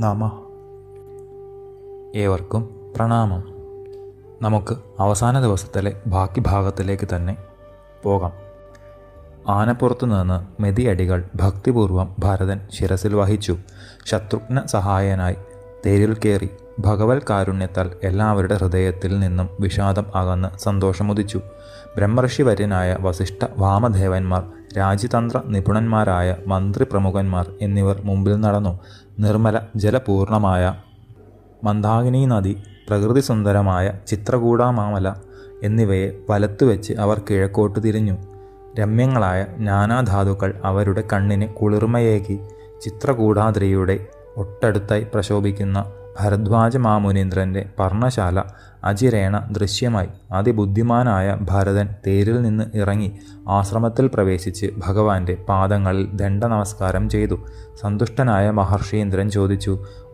നമഃ. ഏവർക്കും പ്രണാമം. നമുക്ക് അവസാന ദിവസത്തിലെ ബാക്കി ഭാഗത്തിലേക്ക് തന്നെ പോകാം. ആനപ്പുറത്തു നിന്ന് മെതിയടികൾ ഭക്തിപൂർവം ഭരതൻ ശിരസിൽ വഹിച്ചു. ശത്രുഘ്ന സഹായനായി തേരിൽ കയറി. ഭഗവത് കാരുണ്യത്താൽ എല്ലാവരുടെ ഹൃദയത്തിൽ നിന്നും വിഷാദം അകന്ന് സന്തോഷമുദിച്ചു. ബ്രഹ്മർഷിവര്യനായ വസിഷ്ഠ വാമദേവന്മാർ, രാജ്യതന്ത്ര നിപുണന്മാരായ മന്ത്രി പ്രമുഖന്മാർ എന്നിവർ മുമ്പിൽ നടന്നു. നിർമ്മല ജലപൂർണമായ മന്ദാകിനി നദി, പ്രകൃതി സുന്ദരമായ ചിത്രകൂടാമാമല എന്നിവയെ വലത്തുവെച്ച് അവർ കിഴക്കോട്ട് തിരിഞ്ഞു. രമ്യങ്ങളായ നാനാധാതുക്കൾ അവരുടെ കണ്ണിന് കുളിർമയേകി. ചിത്രകൂടാദ്രിയുടെ ഒട്ടടുത്തായി പ്രശോഭിക്കുന്ന ഭരദ്വാജ മാമുനീന്ദ്രൻ്റെ പർണശാല അചിരേണ ദൃശ്യമായി. അതിബുദ്ധിമാനായ ഭരതൻ തേരിൽ നിന്ന് ഇറങ്ങി ആശ്രമത്തിൽ പ്രവേശിച്ച് ഭഗവാന്റെ പാദങ്ങളിൽ ദണ്ഡ നമസ്കാരം ചെയ്തു. സന്തുഷ്ടനായ മഹർഷീന്ദ്രൻ ചോദിച്ചു,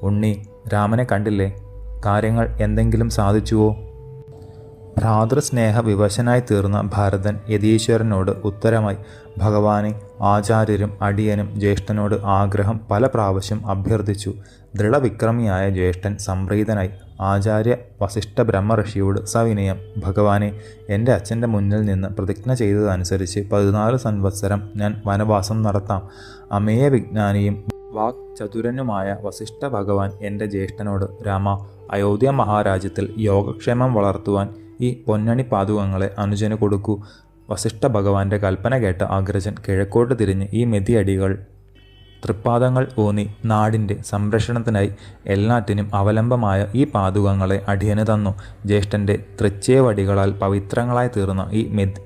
ഉണ്ണി, രാമനെ കണ്ടില്ലേ? കാര്യങ്ങൾ എന്തെങ്കിലും സാധിച്ചുവോ? ഭ്രാതൃസ്നേഹ വിവശനായി തീർന്ന ഭരതൻ യതീശ്വരനോട് ഉത്തരമായി, ഭഗവാനെ, ആചാര്യരും അടിയനും ജ്യേഷ്ഠനോട് ആഗ്രഹം പല പ്രാവശ്യം അഭ്യർത്ഥിച്ചു. ദൃഢവിക്രമിയായ ജ്യേഷ്ഠൻ സംപ്രീതനായി. ആചാര്യ വസിഷ്ഠ ബ്രഹ്മർഷിയോട് സവിനയം, ഭഗവാനെ, എൻ്റെ അച്ഛൻ്റെ മുന്നിൽ നിന്ന് പ്രതിജ്ഞ ചെയ്തതനുസരിച്ച് 14 സംവത്സരം ഞാൻ വനവാസം നടത്താം. അമേയ വിജ്ഞാനിയും വാക്ചതുരനുമായ വസിഷ്ഠ ഭഗവാൻ എൻ്റെ ജ്യേഷ്ഠനോട്, രാമ, അയോധ്യ മഹാരാജ്യത്തിൽ യോഗക്ഷേമം വളർത്തുവാൻ ഈ പൊന്നണി പാതുകങ്ങളെ അനുജന് കൊടുക്കൂ. വസിഷ്ഠ ഭഗവാന്റെ കൽപ്പന കേട്ട അഗ്രജൻ കിഴക്കോട്ട് തിരിഞ്ഞ് ഈ മെതിയടികൾ തൃപ്പാദങ്ങൾ ഊന്നി നാടിൻ്റെ സംരക്ഷണത്തിനായി എല്ലാറ്റിനും അവലംബമായ ഈ പാതുകങ്ങളെ അടിയന് തന്നു. ജ്യേഷ്ഠൻ്റെ തൃച്ചേവടികളാൽ പവിത്രങ്ങളായി തീർന്ന ഈ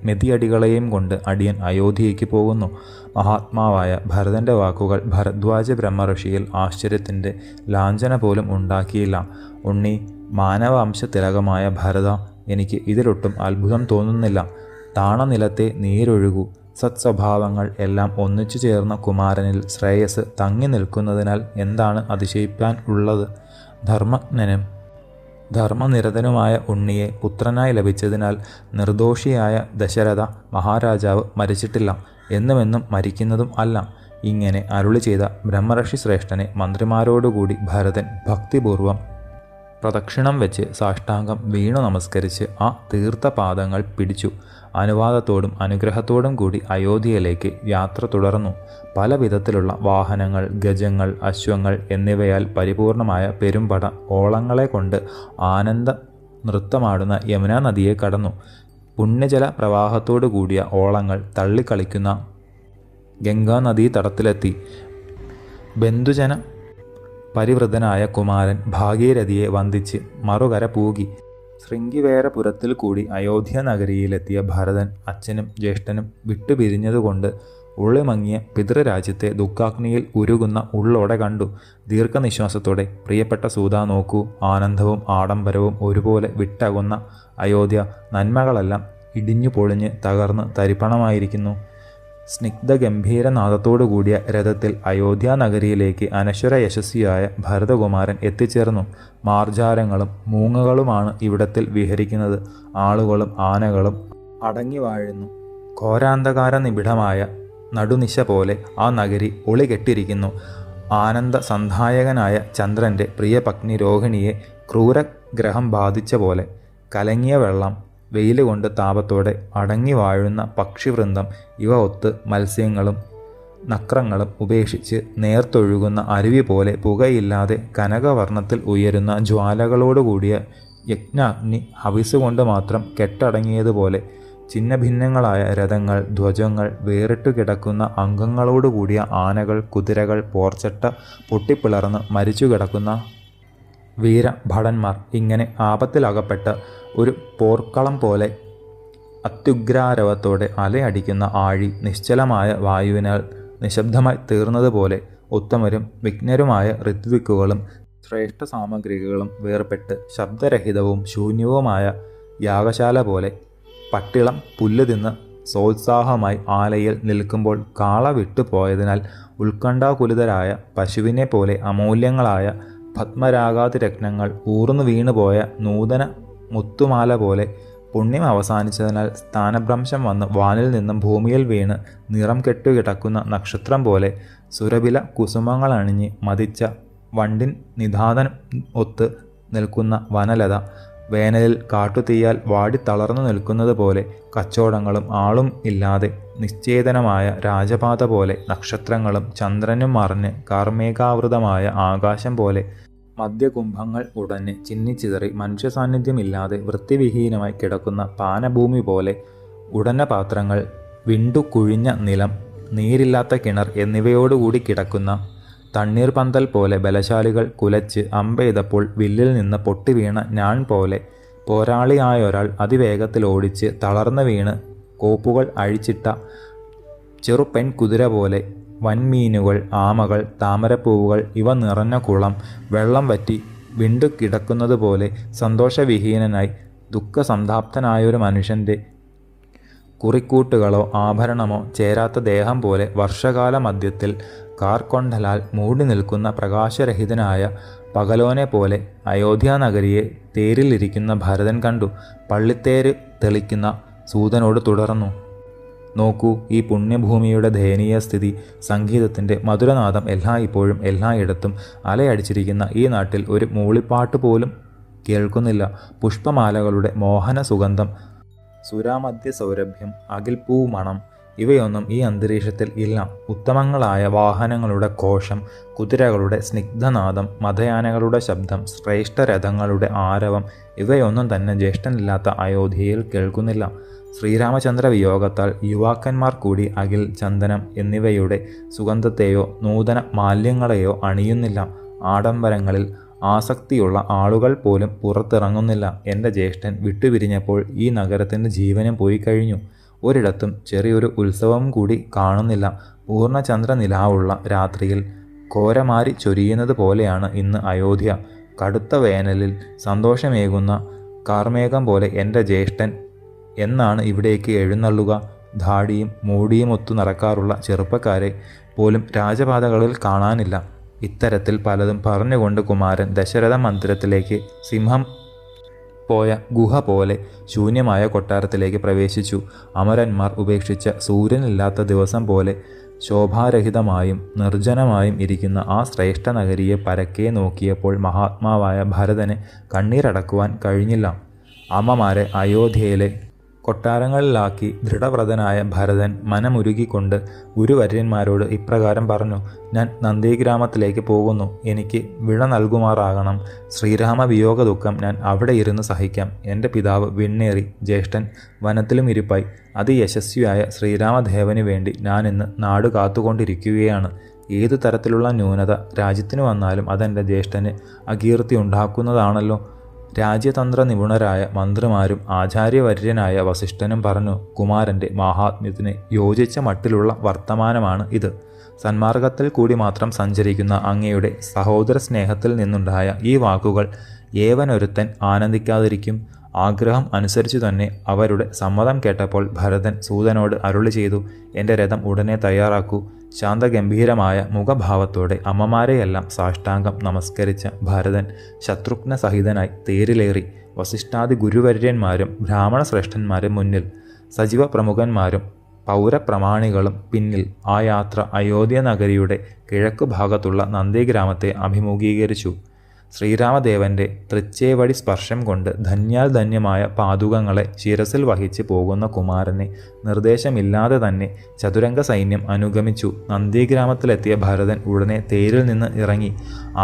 മെതിയടികളെയും കൊണ്ട് അടിയൻ അയോധ്യയ്ക്ക് പോകുന്നു. മഹാത്മാവായ ഭരതൻ്റെ വാക്കുകൾ ഭരദ്വാജ ബ്രഹ്മർഷിയിൽ ആശ്ചര്യത്തിൻ്റെ ലാഞ്ചന പോലും ഉണ്ടാക്കിയില്ല. ഉണ്ണി, മാനവാംശ തിലകമായ ഭരത, എനിക്ക് ഇതിലൊട്ടും അത്ഭുതം തോന്നുന്നില്ല. താണനിലത്തെ നീരൊഴുകൂ. സത്സ്വഭാവങ്ങൾ എല്ലാം ഒന്നിച്ചു ചേർന്ന കുമാരനിൽ ശ്രേയസ് തങ്ങി നിൽക്കുന്നതിനാൽ എന്താണ് അതിശയിപ്പാൻ ഉള്ളത്? ധർമ്മജ്ഞനും ധർമ്മനിരതനുമായ ഉണ്ണിയെ പുത്രനായി ലഭിച്ചതിനാൽ നിർദോഷിയായ ദശരഥ മഹാരാജാവ് മരിച്ചിട്ടില്ല, എന്നുമെന്നും മരിക്കുന്നതും അല്ല. ഇങ്ങനെ അരുളി ചെയ്ത ബ്രഹ്മർഷി ശ്രേഷ്ഠനെ മന്ത്രിമാരോടുകൂടി ഭരതൻ ഭക്തിപൂർവം പ്രദക്ഷിണം വെച്ച് സാഷ്ടാംഗം വീണു നമസ്കരിച്ച് ആ തീർത്ഥപാദങ്ങൾ പിടിച്ചു. അനുവാദത്തോടും അനുഗ്രഹത്തോടും കൂടി അയോധ്യയിലേക്ക് യാത്ര തുടർന്നു. പല വിധത്തിലുള്ള വാഹനങ്ങൾ, ഗജങ്ങൾ, അശ്വങ്ങൾ എന്നിവയാൽ പരിപൂർണമായ പെരുമ്പട ഓളങ്ങളെ കൊണ്ട് ആനന്ദ നൃത്തമാടുന്ന യമുനാ നദിയെ കടന്നു. പുണ്യജല പ്രവാഹത്തോടു കൂടിയ ഓളങ്ങൾ തള്ളിക്കളിക്കുന്ന ഗംഗാനദീ തടത്തിലെത്തി. ബന്ധുജന പരിവൃതനായ കുമാരൻ ഭാഗീരഥിയെ വന്ദിച്ച് മറുകര പൂകി. ശൃംഗിവേരപുരത്തിൽ കൂടി അയോധ്യ നഗരിയിലെത്തിയ ഭരതൻ അച്ഛനും ജ്യേഷ്ഠനും വിട്ടുപിരിഞ്ഞതുകൊണ്ട് ഉള്ളിമങ്ങിയ പിതൃരാജ്യത്തെ ദുഃഖാഗ്നിയിൽ ഉരുകുന്ന ഉള്ളോടെ കണ്ടു. ദീർഘനിശ്വാസത്തോടെ, പ്രിയപ്പെട്ട സൂതാ, നോക്കൂ, ആനന്ദവും ആഡംബരവും ഒരുപോലെ വിട്ടകുന്ന അയോധ്യ നന്മകളെല്ലാം ഇടിഞ്ഞു പൊളിഞ്ഞ് തകർന്ന് തരിപ്പണമായിരിക്കുന്നു. സ്നിഗ്ധ ഗംഭീരനാദത്തോടു കൂടിയ രഥത്തിൽ അയോധ്യ നഗരിയിലേക്ക് അനശ്വര യശസ്വിയായ ഭരതകുമാരൻ എത്തിച്ചേർന്നു. മാർജാരങ്ങളും മൂങ്ങകളുമാണ് ഇവിടത്തിൽ വിഹരിക്കുന്നത്. ആളുകളും ആനകളും അടങ്ങി വാഴുന്നു. ഘോരാന്ധകാര നിബിഡമായ നടുനിശ പോലെ ആ നഗരി ഒളികെട്ടിരിക്കുന്നു. ആനന്ദ സന്ധായകനായ ചന്ദ്രൻ്റെ പ്രിയ പത്നി രോഹിണിയെ ക്രൂരഗ്രഹം ബാധിച്ച പോലെ കലങ്ങിയ വെള്ളം വെയിലുകൊണ്ട് താപത്തോടെ അടങ്ങി വാഴുന്ന പക്ഷിവൃന്ദം ഇവ ഒത്ത് മത്സ്യങ്ങളും നക്രങ്ങളും ഉപേക്ഷിച്ച് നേർത്തൊഴുകുന്ന അരുവി പോലെ പുകയില്ലാതെ കനകവർണ്ണത്തിൽ ഉയരുന്ന ജ്വാലകളോടുകൂടിയ യജ്ഞാഗ്നി ഹവിസുകൊണ്ട് മാത്രം കെട്ടടങ്ങിയതുപോലെ ഛിന്നഭിന്നങ്ങളായ രഥങ്ങൾ, ധ്വജങ്ങൾ, വേറിട്ടു കിടക്കുന്ന അംഗങ്ങളോടുകൂടിയ ആനകൾ, കുതിരകൾ, പോർച്ചട്ട പൊട്ടിപ്പിളർന്ന് മരിച്ചു കിടക്കുന്ന വീരഭടന്മാർ, ഇങ്ങനെ ആപത്തിലകപ്പെട്ട ഒരു പോർക്കളം പോലെ അത്യുഗ്രാരവത്തോടെ അലയടിക്കുന്ന ആഴി നിശ്ചലമായ വായുവിനാൽ നിശബ്ദമായി തീർന്നതുപോലെ ഉത്തമരും വിജ്ഞരുമായ ഋത്വിക്കുകളും ശ്രേഷ്ഠ സാമഗ്രികളും വേർപെട്ട് ശബ്ദരഹിതവും ശൂന്യവുമായ യാഗശാല പോലെ പട്ടിളം പുല്ല് തിന്ന് സോത്സാഹമായി ആലയിൽ നിൽക്കുമ്പോൾ കാള വിട്ടുപോയതിനാൽ ഉത്കണ്ഠാകുലിതരായ പശുവിനെ പോലെ അമൂല്യങ്ങളായ പത്മരാഗാതിരത്നങ്ങൾ ഊർന്നു വീണുപോയ നൂതന മുത്തുമാല പോലെ പുണ്യം അവസാനിച്ചതിനാൽ സ്ഥാനഭ്രംശം വന്ന് വാനിൽ നിന്നും ഭൂമിയിൽ വീണ് നിറം കെട്ടുകിടക്കുന്ന നക്ഷത്രം പോലെ സുരഭില കുസുമങ്ങളണിഞ്ഞ് മതിച്ച വണ്ടിൻ നിധാനം ഒത്ത് നിൽക്കുന്ന വനലത, വേനലിൽ കാട്ടുതീയാൽ വാടിത്തളർന്നു നിൽക്കുന്നത് പോലെ, കച്ചവടങ്ങളും ആളും ഇല്ലാതെ നിശ്ചേതനമായ രാജപാത പോലെ, നക്ഷത്രങ്ങളും ചന്ദ്രനും മറഞ്ഞ് കാർമേഘാവൃതമായ ആകാശം പോലെ, മദ്യകുംഭങ്ങൾ ഉടഞ്ഞ് ചിന്നിച്ചിതറി മനുഷ്യ സാന്നിധ്യമില്ലാതെ വൃത്തിവിഹീനമായി കിടക്കുന്ന പാനഭൂമി പോലെ, ഉടഞ്ഞ പാത്രങ്ങൾ, വിണ്ടു കുഴിഞ്ഞ നിലം, നീരില്ലാത്ത കിണർ എന്നിവയോടുകൂടി കിടക്കുന്ന തണ്ണീർപന്തൽ പോലെ, ബലശാലികൾ കുലച്ച് അമ്പെയ്തപ്പോൾ വില്ലിൽ നിന്ന് പൊട്ടിവീണ ഞാൺ പോലെ, പോരാളിയായൊരാൾ അതിവേഗത്തിൽ ഓടിച്ച് തളർന്നു വീണ് കോപ്പുകൾ അഴിച്ചിട്ട ചെറുപെൺ കുതിര പോലെ, വൻമീനുകൾ, ആമകൾ, താമരപ്പൂവുകൾ ഇവ നിറഞ്ഞ കുളം വെള്ളം വറ്റി വിണ്ടു കിടക്കുന്നത് പോലെ, സന്തോഷവിഹീനനായി ദുഃഖസന്താപ്തനായൊരു മനുഷ്യൻ്റെ കുറിക്കൂട്ടുകളോ ആഭരണമോ ചേരാത്ത ദേഹം പോലെ, വർഷകാല മധ്യത്തിൽ കാർക്കൊണ്ടലാൽ മൂടി നിൽക്കുന്ന പ്രകാശരഹിതനായ പകലോനെ പോലെ അയോധ്യാനഗരിയെ തേരിലിരിക്കുന്ന ഭരതൻ കണ്ടു. പള്ളിത്തേര് തെളിക്കുന്ന സൂതനോട് തുടർന്നു: നോക്കൂ, ഈ പുണ്യഭൂമിയുടെ ദയനീയ സ്ഥിതി. സംഗീതത്തിൻ്റെ മധുരനാദം എല്ലായ്പ്പോഴും എല്ലായിടത്തും അലയടിച്ചിരിക്കുന്ന ഈ നാട്ടിൽ ഒരു മൂളിപ്പാട്ട് പോലും കേൾക്കുന്നില്ല. പുഷ്പമാലകളുടെ മോഹന സുഗന്ധം, സുരാമധ്യ സൗരഭ്യം, അകിൽപ്പൂ മണം ഇവയൊന്നും ഈ അന്തരീക്ഷത്തിൽ ഇല്ല. ഉത്തമങ്ങളായ വാഹനങ്ങളുടെ ഘോഷം, കുതിരകളുടെ സ്നിഗ്ധനാദം, മതയാനകളുടെ ശബ്ദം, ശ്രേഷ്ഠരഥങ്ങളുടെ ആരവം ഇവയൊന്നും തന്നെ ജ്യേഷ്ഠനില്ലാത്ത അയോധ്യയിൽ കേൾക്കുന്നില്ല. ശ്രീരാമചന്ദ്ര വിയോഗത്താൽ യുവാക്കന്മാർ കൂടി അകിൽ, ചന്ദനം എന്നിവയുടെ സുഗന്ധത്തെയോ നൂതന മാല്യങ്ങളെയോ അണിയുന്നില്ല. ആഡംബരങ്ങളിൽ ആസക്തിയുള്ള ആളുകൾ പോലും പുറത്തിറങ്ങുന്നില്ല. എൻ്റെ ജ്യേഷ്ഠൻ വിട്ടുപിരിഞ്ഞപ്പോൾ ഈ നഗരത്തിൻ്റെ ജീവനും പോയി കഴിഞ്ഞു. ഒരിടത്തും ചെറിയൊരു ഉത്സവം കൂടി കാണുന്നില്ല. പൂർണ്ണചന്ദ്ര നിലാവുള്ള രാത്രിയിൽ കോരമാരി ചൊരിയുന്നത് പോലെയാണ് ഇന്ന് അയോധ്യ. കടുത്ത വേനലിൽ സന്തോഷമേകുന്ന കാർമേഘം പോലെ എൻ്റെ ജ്യേഷ്ഠൻ എന്നാണ് ഇവിടേക്ക് എഴുന്നള്ളുക. ധാടിയും മൂടിയും ഒത്തു നടക്കാറുള്ള ചെറുപ്പക്കാരെ പോലും രാജപാതകളിൽ കാണാനില്ല. ഇത്തരത്തിൽ പലതും പറഞ്ഞുകൊണ്ട് കുമാരൻ ദശരഥ മന്ദിരത്തിലേക്ക് സിംഹം പോയ ഗുഹ പോലെ ശൂന്യമായ കൊട്ടാരത്തിലേക്ക് പ്രവേശിച്ചു. അമരന്മാർ ഉപേക്ഷിച്ച സൂര്യനില്ലാത്ത ദിവസം പോലെ ശോഭാരഹിതമായും നിർജ്ജനമായും ഇരിക്കുന്ന ആ ശ്രേഷ്ഠ നഗരിയെ പരക്കെ നോക്കിയപ്പോൾ മഹാത്മാവായ ഭരതന് കണ്ണീരടക്കുവാൻ കഴിഞ്ഞില്ല. അമ്മമാരെ അയോധ്യയിലെ കൊട്ടാരങ്ങളിലാക്കി ദൃഢവ്രതനായ ഭരതൻ മനമുരുകിക്കൊണ്ട് ഗുരുവര്യന്മാരോട് ഇപ്രകാരം പറഞ്ഞു: ഞാൻ നന്ദിഗ്രാമത്തിലേക്ക് പോകുന്നു. എനിക്ക് വിട നൽകുമാറാകണം. ശ്രീരാമ വിയോഗ ദുഃഖം ഞാൻ അവിടെ ഇരുന്ന് സഹിക്കാം. എൻ്റെ പിതാവ് വിണ്ണേറി, ജ്യേഷ്ഠൻ വനത്തിലും ഇരിപ്പായി. അതിയശസ്വിയായ ശ്രീരാമദേവന് വേണ്ടി ഞാനിന്ന് നാട് കാത്തുകൊണ്ടിരിക്കുകയാണ്. ഏതു തരത്തിലുള്ള ന്യൂനത രാജ്യത്തിന് വന്നാലും അതെൻ്റെ ജ്യേഷ്ഠന് അകീർത്തി ഉണ്ടാക്കുന്നതാണല്ലോ. രാജ്യതന്ത്ര നിപുണരായ മന്ത്രിമാരും ആചാര്യവര്യനായ വസിഷ്ഠനും പറഞ്ഞു: കുമാരൻ്റെ മാഹാത്മ്യത്തിന് യോജിച്ച മട്ടിലുള്ള വർത്തമാനമാണ് ഇത്. സന്മാർഗത്തിൽ കൂടി മാത്രം സഞ്ചരിക്കുന്ന അങ്ങയുടെ സഹോദര സ്നേഹത്തിൽ നിന്നുണ്ടായ ഈ വാക്കുകൾ ഏവനൊരുത്തൻ ആനന്ദിക്കാതിരിക്കും. ആഗ്രഹം അനുസരിച്ചു തന്നെ അവരുടെ സമ്മതം കേട്ടപ്പോൾ ഭരതൻ സൂതനോട് അരുളി ചെയ്തു: എൻ്റെ രഥം ഉടനെ തയ്യാറാക്കൂ. ശാന്തഗംഭീരമായ മുഖഭാവത്തോടെ അമ്മമാരെയെല്ലാം സാഷ്ടാംഗം നമസ്കരിച്ച ഭരതൻ ശത്രുഘ്ന സഹിതനായി തേരിലേറി. വസിഷ്ഠാദി ഗുരുവര്യന്മാരും ബ്രാഹ്മണ ശ്രേഷ്ഠന്മാരും മുന്നിൽ, സജീവ പ്രമുഖന്മാരും പൗരപ്രമാണികളും പിന്നിൽ ആ യാത്ര അയോധ്യ നഗരിയുടെ കിഴക്കു ഭാഗത്തുള്ള നന്ദിഗ്രാമത്തെ അഭിമുഖീകരിച്ചു. ശ്രീരാമദേവൻ്റെ തൃച്ചേവടി സ്പർശം കൊണ്ട് ധന്യാൽ ധന്യമായ പാദുകങ്ങളെ ശിരസിൽ വഹിച്ച് പോകുന്ന കുമാരനെ നിർദ്ദേശമില്ലാതെ തന്നെ ചതുരംഗ സൈന്യം അനുഗമിച്ചു. നന്ദിഗ്രാമത്തിലെത്തിയ ഭരതൻ ഉടനെ തേരിൽ നിന്ന് ഇറങ്ങി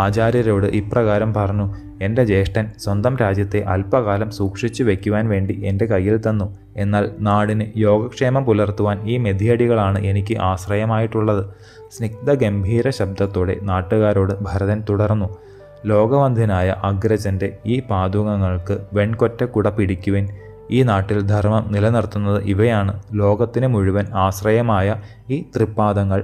ആചാര്യരോട് ഇപ്രകാരം പറഞ്ഞു: എൻ്റെ ജ്യേഷ്ഠൻ സ്വന്തം രാജ്യത്തെ അല്പകാലം സൂക്ഷിച്ചു വയ്ക്കുവാൻ വേണ്ടി എൻ്റെ കയ്യിൽ തന്നു. എന്നാൽ നാടിന് യോഗക്ഷേമം പുലർത്തുവാൻ ഈ മെതിയടികളാണ് എനിക്ക് ആശ്രയമായിട്ടുള്ളത്. സ്നിഗ്ധ ഗംഭീര ശബ്ദത്തോടെ നാട്ടുകാരോട് ഭരതൻ തുടർന്നു: ലോകവന്ധ്യനായ അഗ്രജൻ്റെ ഈ പാദുകങ്ങൾക്ക് വെൺകൊറ്റക്കുട പിടിക്കുവിൻ. ഈ നാട്ടിൽ ധർമ്മം നിലനിർത്തുന്നത് ഇവയാണ്. ലോകത്തിന് മുഴുവൻ ആശ്രയമായ ഈ തൃപ്പാദങ്ങൾ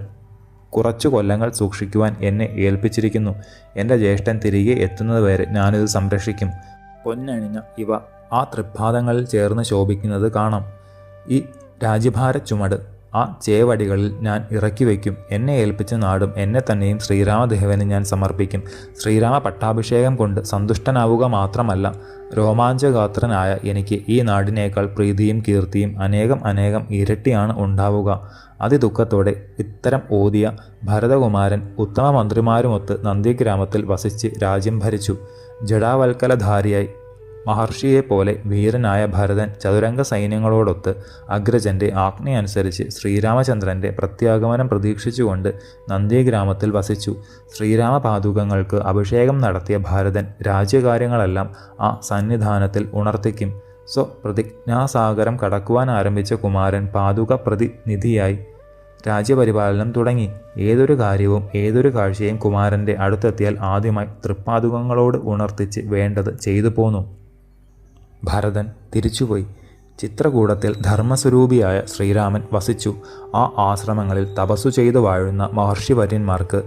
കുറച്ചു കൊല്ലങ്ങൾ സൂക്ഷിക്കുവാൻ എന്നെ ഏൽപ്പിച്ചിരിക്കുന്നു. എൻ്റെ ജ്യേഷ്ഠൻ തിരികെ എത്തുന്നതുവരെ ഞാനിത് സംരക്ഷിക്കും. പൊന്നണിഞ്ഞ ഇവ ആ തൃപ്പാദങ്ങളിൽ ചേർന്ന് ശോഭിക്കുന്നത് കാണാം. ഈ രാജ്യഭാര ചുമട് ആ ചേവടികളിൽ ഞാൻ ഇറക്കി വയ്ക്കും. എന്നെ ഏൽപ്പിച്ച നാടും എന്നെ തന്നെയും ശ്രീരാമദേവന് ഞാൻ സമർപ്പിക്കും. ശ്രീരാമ പട്ടാഭിഷേകം കൊണ്ട് സന്തുഷ്ടനാവുക മാത്രമല്ല, രോമാഞ്ചഗാത്രനായ എനിക്ക് ഈ നാടിനേക്കാൾ പ്രീതിയും കീർത്തിയും അനേകം അനേകം ഇരട്ടിയാണ് ഉണ്ടാവുക. അതിദുഃഖത്തോടെ ഇത്തരം ഓതിയ ഭരതകുമാരൻ ഉത്തമ മന്ത്രിമാരുമൊത്ത് നന്ദിഗ്രാമത്തിൽ വസിച്ച് രാജ്യം ഭരിച്ചു. ജടാവൽക്കലധാരിയായി മഹർഷിയെപ്പോലെ വീരനായ ഭരതൻ ചതുരംഗ സൈന്യങ്ങളോടൊത്ത് അഗ്രജൻ്റെ ആജ്ഞയനുസരിച്ച് ശ്രീരാമചന്ദ്രൻ്റെ പ്രത്യാഗമനം പ്രതീക്ഷിച്ചുകൊണ്ട് നന്ദിഗ്രാമത്തിൽ വസിച്ചു. ശ്രീരാമപാദുകങ്ങൾക്ക് അഭിഷേകം നടത്തിയ ഭരതൻ രാജ്യകാര്യങ്ങളെല്ലാം ആ സന്നിധാനത്തിൽ ഉണർത്തിക്കും. സ്വപ്രതിജ്ഞാസാഗരം കടക്കുവാൻ ആരംഭിച്ച കുമാരൻ പാദുക പ്രതിനിധിയായി രാജ്യപരിപാലനം തുടങ്ങി. ഏതൊരു കാര്യവും ഏതൊരു കാഴ്ചയും കുമാരൻ്റെ അടുത്തെത്തിയാൽ ആദ്യമായി തൃപ്പാദുകങ്ങളോട് ഉണർത്തിച്ച് വേണ്ടത് ചെയ്തു പോന്നു. ഭരതൻ തിരിച്ചുപോയി. ചിത്രകൂടത്തിൽ ധർമ്മസ്വരൂപിയായ ശ്രീരാമൻ വസിച്ചു. ആ ആശ്രമങ്ങളിൽ തപസ്സു ചെയ്തു വാഴുന്ന മഹർഷിവര്യന്മാർക്ക്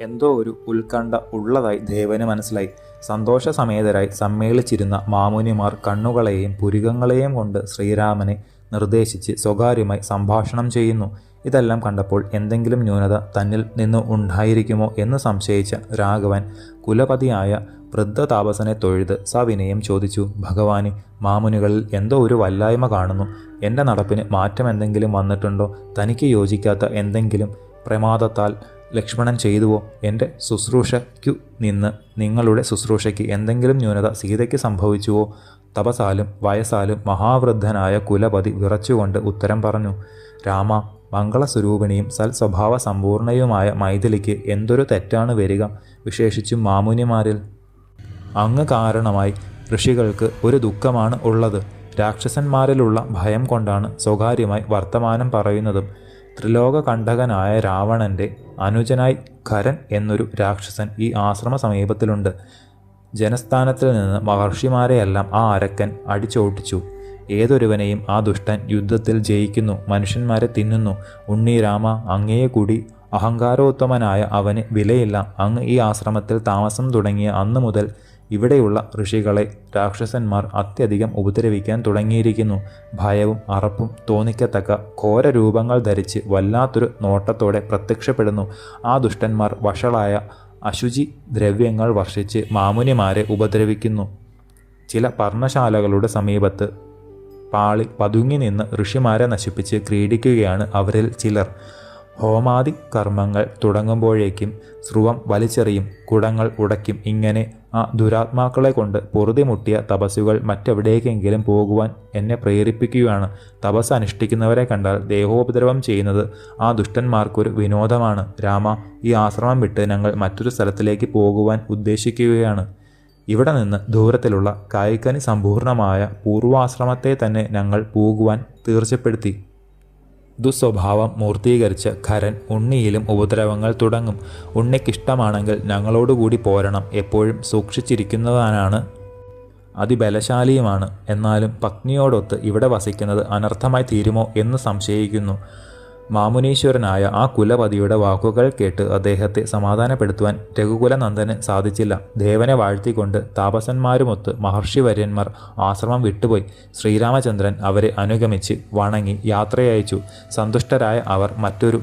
എന്തോ ഒരു ഉത്കണ്ഠ ഉള്ളതായി ദേവന് മനസ്സിലായി. സന്തോഷസമേതരായി സമ്മേളിച്ചിരുന്ന മാമുനിമാർ കണ്ണുകളെയും പുരികങ്ങളെയും കൊണ്ട് ശ്രീരാമനെ നിർദ്ദേശിച്ച് സ്വകാര്യമായി സംഭാഷണം ചെയ്യുന്നു. ഇതെല്ലാം കണ്ടപ്പോൾ എന്തെങ്കിലും ന്യൂനത തന്നിൽ നിന്ന് ഉണ്ടായിരിക്കുമോ എന്ന് സംശയിച്ച രാഘവൻ കുലപതിയായ വൃദ്ധതാപസനെ തൊഴുത് സവിനയം ചോദിച്ചു, ഭഗവാനെ, മാമുനികളിൽ എന്തോ ഒരു വല്ലായ്മ കാണുന്നു. എൻ്റെ നടപ്പിന് മാറ്റം എന്തെങ്കിലും വന്നിട്ടുണ്ടോ? തനിക്ക് യോജിക്കാത്ത എന്തെങ്കിലും പ്രമാദത്താൽ ലക്ഷ്മണൻ ചെയ്തുവോ? എൻ്റെ ശുശ്രൂഷയ്ക്കു നിന്ന് നിങ്ങളുടെ ശുശ്രൂഷയ്ക്ക് എന്തെങ്കിലും ന്യൂനത സീതയ്ക്ക് സംഭവിച്ചുവോ? തപസാലും വയസ്സാലും മഹാവൃദ്ധനായ കുലപതി വിറച്ചുകൊണ്ട് ഉത്തരം പറഞ്ഞു, രാമ, മംഗളസ്വരൂപിണിയും സൽസ്വഭാവ സമ്പൂർണയുമായ മൈഥിലിക്ക് എന്തൊരു തെറ്റാണ് വരിക? വിശേഷിച്ചും മാമുനിമാരിൽ അങ്ങ് കാരണമായി ഋഷികൾക്ക് ഒരു ദുഃഖമാണ് ഉള്ളത്. രാക്ഷസന്മാരിലുള്ള ഭയം കൊണ്ടാണ് സ്വകാര്യമായി വർത്തമാനം പറയുന്നതും. ത്രിലോകകണ്ഠകനായ രാവണൻ്റെ അനുജനായി ഖരൻ എന്നൊരു രാക്ഷസൻ ഈ ആശ്രമ സമീപത്തിലുണ്ട്. ജനസ്ഥാനത്തിൽ നിന്ന് മഹർഷിമാരെയെല്ലാം ആ അരക്കൻ അടിച്ചോട്ടിച്ചു. ഏതൊരുവനെയും ആ ദുഷ്ടൻ യുദ്ധത്തിൽ ജയിക്കുന്നു, മനുഷ്യന്മാരെ തിന്നുന്നു. ഉണ്ണി രാമ, അങ്ങയെ കൂടി അഹങ്കാരോത്തമനായ അവന് വിലയില്ല. അങ്ങ് ഈ ആശ്രമത്തിൽ താമസം തുടങ്ങിയ അന്നു മുതൽ ഇവിടെയുള്ള ഋഷികളെ രാക്ഷസന്മാർ അത്യധികം ഉപദ്രവിക്കാൻ തുടങ്ങിയിരിക്കുന്നു. ഭയവും അറപ്പും തോന്നിക്കത്തക്ക ഘോര രൂപങ്ങൾ ധരിച്ച് വല്ലാത്തൊരു നോട്ടത്തോടെ പ്രത്യക്ഷപ്പെടുന്നു. ആ ദുഷ്ടന്മാർ വഷളായ അശുചി ദ്രവ്യങ്ങൾ വർഷിച്ച് മാമുനിമാരെ ഉപദ്രവിക്കുന്നു. ചില പർണശാലകളുടെ സമീപത്ത് പാളി പതുങ്ങി നിന്ന് ഋഷിമാരെ നശിപ്പിച്ച് ക്രീഡിക്കുകയാണ് അവരിൽ ചിലർ. ഹോമാദി കർമ്മങ്ങൾ തുടങ്ങുമ്പോഴേക്കും സ്രുവം വലിച്ചെറിയും, കുടങ്ങൾ ഉടയ്ക്കും. ഇങ്ങനെ ആ ദുരാത്മാക്കളെ കൊണ്ട് പൊറുതിമുട്ടിയ തപസ്സുകൾ മറ്റെവിടേക്കെങ്കിലും പോകുവാൻ എന്നെ പ്രേരിപ്പിക്കുകയാണ്. തപസ് അനുഷ്ഠിക്കുന്നവരെ കണ്ടാൽ ദേഹോപദ്രവം ചെയ്യുന്നത് ആ ദുഷ്ടന്മാർക്കൊരു വിനോദമാണ്. രാമ, ഈ ആശ്രമം വിട്ട് ഞങ്ങൾ മറ്റൊരു സ്ഥലത്തിലേക്ക് പോകുവാൻ ഉദ്ദേശിക്കുകയാണ്. ഇവിടെ നിന്ന് ദൂരത്തിലുള്ള കായ്ക്കനി സമ്പൂർണമായ പൂർവാശ്രമത്തെ തന്നെ ഞങ്ങൾ പോകുവാൻ തീർച്ചപ്പെടുത്തി. ദുസ്വഭാവം മൂർത്തീകരിച്ച ഖരൻ ഉണ്ണിയിലും ഉപദ്രവങ്ങൾ തുടങ്ങും. ഉണ്ണിക്കിഷ്ടമാണെങ്കിൽ ഞങ്ങളോടുകൂടി പോരണം. എപ്പോഴും സൂക്ഷിച്ചിരിക്കുന്നതാണ്, അതിബലശാലിയുമാണ്. എന്നാലും പത്നിയോടൊത്ത് ഇവിടെ വസിക്കുന്നത് അനർത്ഥമായി തീരുമോ എന്ന് സംശയിക്കുന്നു. മാമുനീശ്വരനായ ആ കുലപതിയുടെ വാക്കുകൾ കേട്ട് അദ്ദേഹത്തെ സമാധാനപ്പെടുത്തുവാൻ രഘുകുലനന്ദന് സാധിച്ചില്ല. ദേവനെ വാഴ്ത്തിക്കൊണ്ട് താപസന്മാരുമൊത്ത് മഹർഷിവര്യന്മാർ ആശ്രമം വിട്ടുപോയി. ശ്രീരാമചന്ദ്രൻ അവരെ അനുഗമിച്ച് വണങ്ങി യാത്രയയച്ചു. സന്തുഷ്ടരായ അവർ മറ്റൊരു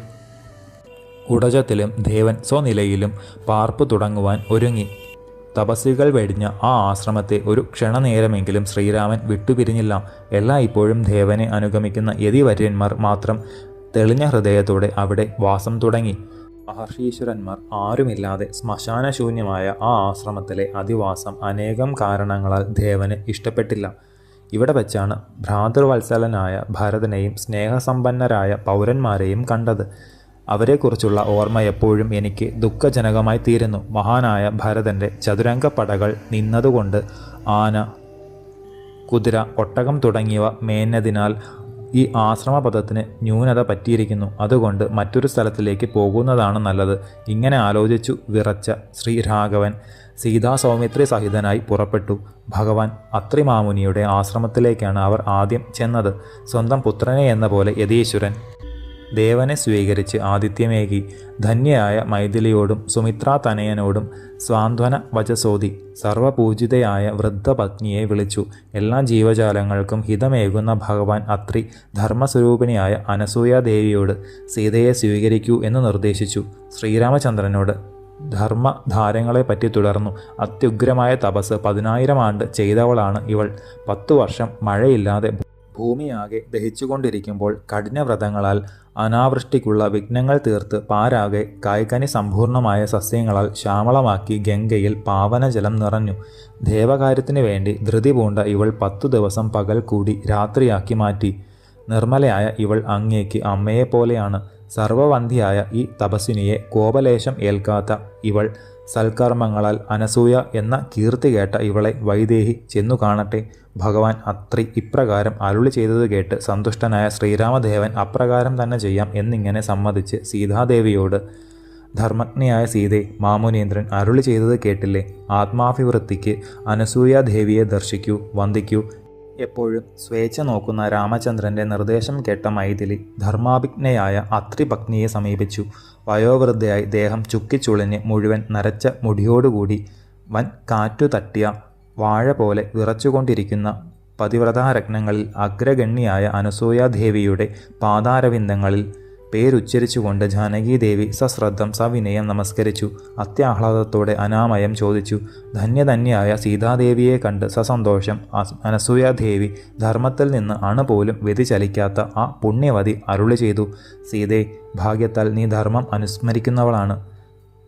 ഉടജത്തിലും ദേവൻ സ്വനിലയിലും പാർപ്പ് തുടങ്ങുവാൻ ഒരുങ്ങി. തപസ്വികൾ വെടിഞ്ഞ ആ ആശ്രമത്തെ ഒരു ക്ഷണനേരമെങ്കിലും ശ്രീരാമൻ വിട്ടുപിരിഞ്ഞില്ല. എല്ലായ്പ്പോഴും ദേവനെ അനുഗമിക്കുന്ന യതിവര്യന്മാർ മാത്രം തെളിഞ്ഞ ഹൃദയത്തോടെ അവിടെ വാസം തുടങ്ങി. മഹർഷീശ്വരന്മാർ ആരുമില്ലാതെ ശ്മശാനശൂന്യമായ ആ ആശ്രമത്തിലെ അധിവാസം അനേകം കാരണങ്ങളാൽ ദേവന് ഇഷ്ടപ്പെട്ടില്ല. ഇവിടെ വെച്ചാണ് ഭ്രാതൃവത്സലനായ ഭരതനെയും സ്നേഹസമ്പന്നരായ പൗരന്മാരെയും കണ്ടത്. അവരെക്കുറിച്ചുള്ള ഓർമ്മ എപ്പോഴും എനിക്ക് ദുഃഖജനകമായി തീരുന്നു. മഹാനായ ഭരതൻ്റെ ചതുരംഗപ്പടകൾ നിന്നതുകൊണ്ട് ആന, കുതിര, ഒട്ടകം തുടങ്ങിയവ മേഞ്ഞതിനാൽ ഈ ആശ്രമപദത്തിന് ന്യൂനത പറ്റിയിരിക്കുന്നു. അതുകൊണ്ട് മറ്റൊരു സ്ഥലത്തിലേക്ക് പോകുന്നതാണ് നല്ലത്. ഇങ്ങനെ ആലോചിച്ചു വിറച്ച ശ്രീരാഘവൻ സീതാസൗമിത്രി സഹിതനായി പുറപ്പെട്ടു. ഭഗവാൻ അത്രിമാമുനിയുടെ ആശ്രമത്തിലേക്കാണ് അവർ ആദ്യം ചെന്നത്. സ്വന്തം പുത്രനെ എന്ന പോലെ യതീശ്വരൻ ദേവനെ സ്വീകരിച്ച് ആതിഥ്യമേകി. ധന്യയായ മൈഥിലിയോടും സുമിത്രാതനയനോടും സ്വാന്ത്വന വചസോതി സർവപൂജിതയായ വൃദ്ധപത്നിയെ വിളിച്ചു. എല്ലാ ജീവജാലങ്ങൾക്കും ഹിതമേകുന്ന ഭഗവാൻ അത്രി ധർമ്മസ്വരൂപിണിയായ അനസൂയാദേവിയോട് സീതയെ സ്വീകരിക്കൂ എന്ന് നിർദ്ദേശിച്ചു. ശ്രീരാമചന്ദ്രനോട് ധർമ്മധാരങ്ങളെപ്പറ്റി തുടർന്നു. അത്യുഗ്രമായ തപസ് 10,000 ആണ്ട് ചെയ്തവളാണ് ഇവൾ. 10 വർഷം മഴയില്ലാതെ ഭൂമിയാകെ ദഹിച്ചുകൊണ്ടിരിക്കുമ്പോൾ കഠിനവ്രതങ്ങളാൽ അനാവൃഷ്ടിക്കുള്ള വിഘ്നങ്ങൾ തീർത്ത് പാരാകെ കായ്കനി സമ്പൂർണമായ സസ്യങ്ങളാൽ ശ്യാമളമാക്കി ഗംഗയിൽ പാവനജലം നിറഞ്ഞു. ദേവകാര്യത്തിനു വേണ്ടി ധൃതി പൂണ്ട ഇവൾ 10 ദിവസം പകൽ കൂടി രാത്രിയാക്കി മാറ്റി. നിർമ്മലയായ ഇവൾ അങ്ങേക്ക് അമ്മയെപ്പോലെയാണ്. സർവവന്ധിയായ ഈ തപസ്വിനിയെ കോപലേശം ഏൽക്കാത്ത ഇവൾ സൽക്കർമ്മങ്ങളാൽ അനസൂയ എന്ന കീർത്തി കേട്ട ഇവളെ വൈദേഹി ചെന്നു കാണട്ടെ. ഭഗവാൻ അത്രി ഇപ്രകാരം അരുളി ചെയ്തത് കേട്ട് സന്തുഷ്ടനായ ശ്രീരാമദേവൻ അപ്രകാരം തന്നെ ചെയ്യാം എന്നിങ്ങനെ സമ്മതിച്ച് സീതാദേവിയോട്, ധർമ്മജ്ഞയായ സീതേ, മാമുനീന്ദ്രൻ അരുളി ചെയ്തത് കേട്ടില്ലേ? ആത്മാഭിവൃദ്ധിക്ക് അനസൂയാദേവിയെ ദർശിക്കൂ, വന്ദിക്കൂ. എപ്പോഴും സ്വേച്ഛ നോക്കുന്ന രാമചന്ദ്രൻ്റെ നിർദ്ദേശം കേട്ട മൈഥിലി ധർമാഭിജ്ഞയായ അത്രിപത്നിയെ സമീപിച്ചു. വയോവൃദ്ധയായി ദേഹം ചുക്കിച്ചുളിഞ്ഞ് മുഴുവൻ നരച്ച മുടിയോടുകൂടി വൻ കാറ്റു തട്ടിയ വാഴ പോലെ വിറച്ചുകൊണ്ടിരിക്കുന്ന പതിവ്രതാരത്നങ്ങളിൽ അഗ്രഗണ്യായ അനസൂയാദേവിയുടെ പാദാരവിന്ദങ്ങളിൽ പേരുച്ചരിച്ചുകൊണ്ട് ജാനകീദേവി സശ്രദ്ധം സവിനയം നമസ്കരിച്ചു. അത്യാഹ്ലാദത്തോടെ അനാമയം ചോദിച്ചു. ധന്യധന്യായ സീതാദേവിയെ കണ്ട് സസന്തോഷം അനസൂയാദേവി ധർമ്മത്തിൽ നിന്ന് അണുപോലും വ്യതിചലിക്കാത്ത ആ പുണ്യവതി അരുളി ചെയ്തു. സീതേ, ഭാഗ്യത്താൽ നീ ധർമ്മം അനുസ്മരിക്കുന്നവളാണ്.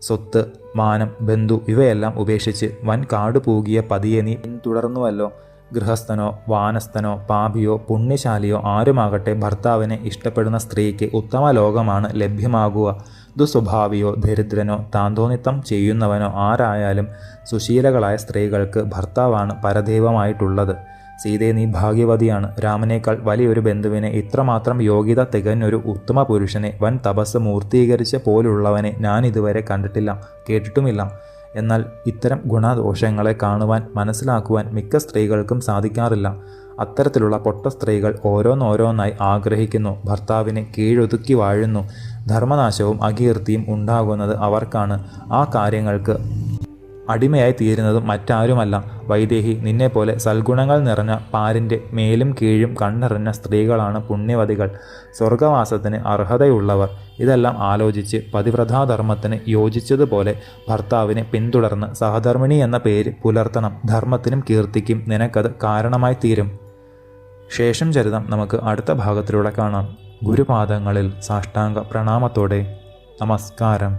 സ്വത്ത്, മാനം, ബന്ധു ഇവയെല്ലാം ഉപേക്ഷിച്ച് വൻ കാടു പൂകിയ പതിയെ നീ പിന്തുടർന്നുവല്ലോ. ഗൃഹസ്ഥനോ വാനസ്ഥനോ പാപിയോ പുണ്യശാലിയോ ആരുമാകട്ടെ ഭർത്താവിനെ ഇഷ്ടപ്പെടുന്ന സ്ത്രീക്ക് ഉത്തമ ലോകമാണ് ലഭ്യമാകുക. ദുസ്വഭാവിയോ ദരിദ്രനോ താന്തോന്നിത്തം ചെയ്യുന്നവനോ ആരായാലും സുശീലകളായ സ്ത്രീകൾക്ക് ഭർത്താവാണ് പരദൈവമായിട്ടുള്ളത്. സീതേ, നീ ഭാഗ്യവതിയാണ്. രാമനേക്കാൾ വലിയൊരു ബന്ധുവിനെ, ഇത്രമാത്രം യോഗ്യത തികഞ്ഞൊരു ഉത്തമ പുരുഷനെ, വൻ തപസ് മൂർത്തീകരിച്ച പോലുള്ളവനെ ഞാൻ ഇതുവരെ കണ്ടിട്ടില്ല, കേട്ടിട്ടുമില്ല. എന്നാൽ ഇത്തരം ഗുണദോഷങ്ങളെ കാണുവാൻ മനസ്സിലാക്കുവാൻ മിക്ക സ്ത്രീകൾക്കും സാധിക്കാറില്ല. അത്തരത്തിലുള്ള പൊട്ട സ്ത്രീകൾ ഓരോന്നോരോന്നായി ആഗ്രഹിക്കുന്നു, ഭർത്താവിനെ കീഴൊതുക്കി വാഴുന്നു. ധർമ്മനാശവും അകീർത്തിയും ഉണ്ടാകുന്നത് അവർക്കാണ്. ആ കാര്യങ്ങൾക്ക് അടിമയായി തീരുന്നതും മറ്റാരുമല്ല. വൈദേഹി, നിന്നെപ്പോലെ സൽഗുണങ്ങൾ നിറഞ്ഞ പാരിൻ്റെ മേലും കീഴും കണ്ടറിഞ്ഞ സ്ത്രീകളാണ് പുണ്യവതികൾ, സ്വർഗവാസത്തിന് അർഹതയുള്ളവർ. ഇതെല്ലാം ആലോചിച്ച് പതിവ്രതാധർമ്മത്തിന് യോജിച്ചതുപോലെ ഭർത്താവിനെ പിന്തുടർന്ന് സഹധർമ്മിണി എന്ന പേര് പുലർത്തണം. ധർമ്മത്തിനും കീർത്തിക്കും നിനക്കത് കാരണമായി തീരും. ശേഷം ചരിതം നമുക്ക് അടുത്ത ഭാഗത്തിലൂടെ കാണാം. ഗുരുപാദങ്ങളിൽ സാഷ്ടാംഗ പ്രണാമത്തോടെ നമസ്കാരം.